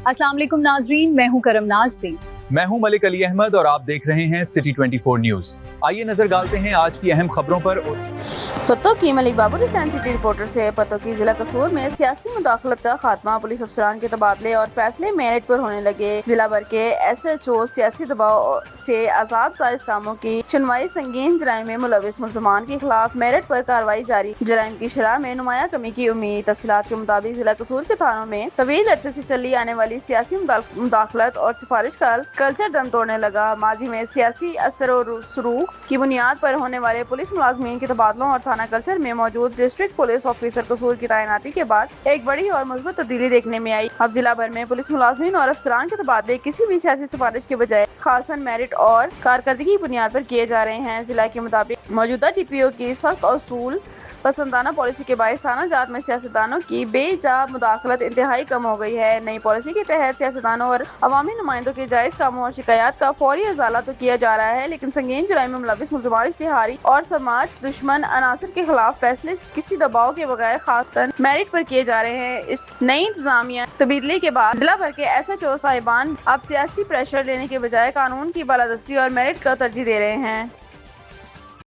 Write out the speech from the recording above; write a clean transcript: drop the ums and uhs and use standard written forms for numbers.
अस्सलाम वालेकुम नाजरीन, मैं हूं करम नाज प्लीज। मैं हूं मलिक अली अहमद और आप देख रहे हैं सिटी 24 न्यूज। आइए नजर डालते हैं आज की अहम खबरों पर। पत्तों की मलिक बाबू रिसेंट सिटी रिपोर्टर से। पत्तों की जिला कसूर में सियासी मुदाखलत का खात्मा, पुलिस अफसरान के तबादले और फैसले मेरिट पर होने लगे। जिला भर के SHO सियासी दबाव से आजाद साजिश कामों की सुनवाई, संगीन जराइम में मुलविस मुलजमान के खिलाफ मेरिट पर कार्रवाई जारी, जराइम की शरह में नुमाया कमी की उम्मीद। तफसीलात के मुताबिक जिला कसूर के थानों में तवील अरसे से चली आने वाली सियासी मुदाखलत और सिफारिश का कल्चर दम तोड़ने लगा। माजी में सियासी असर और सुरूख की बुनियाद पर होने वाले पुलिस मुलाजमीन के तबादलों और थाना कल्चर में मौजूद डिस्ट्रिक्ट पुलिस ऑफिसर कसूर की तैनाती के बाद एक बड़ी और मुस्बत तब्दीली देखने में आई। अब जिला भर में पुलिस मुलाजमीन और अफसरान के तबादले किसी भी सियासी सिफारिश के बजाय खासन मेरिट और कारकर्दगी की बुनियाद पर किए जा रहे हैं। जिला के मुताबिक मौजूदा DPO की सख्त असूल पसंदाना पॉलिसी के बायस थाना जात में सियासतदानों की बेजा मुदाखलत इंतहाई कम हो गई है। नई पॉलिसी के तहत सियासतदानों और अवामी नुमाइंदों के जायज कामों और शिकायत का फौरी अजाला तो किया जा रहा है, लेकिन संगीन जराइम में मुलविस मुलजमान, इश्तिहारी और समाज दुश्मन अनासर के खिलाफ फैसले किसी दबाव के बगैर खातन मेरिट पर किए जा रहे हैं। इस नई इंतजामिया तब्दीली के बाद जिला भर के SHO साहिबान अब सियासी प्रेशर लेने के बजाय कानून की बालादस्ती और मेरिट को तरजीह दे रहे हैं।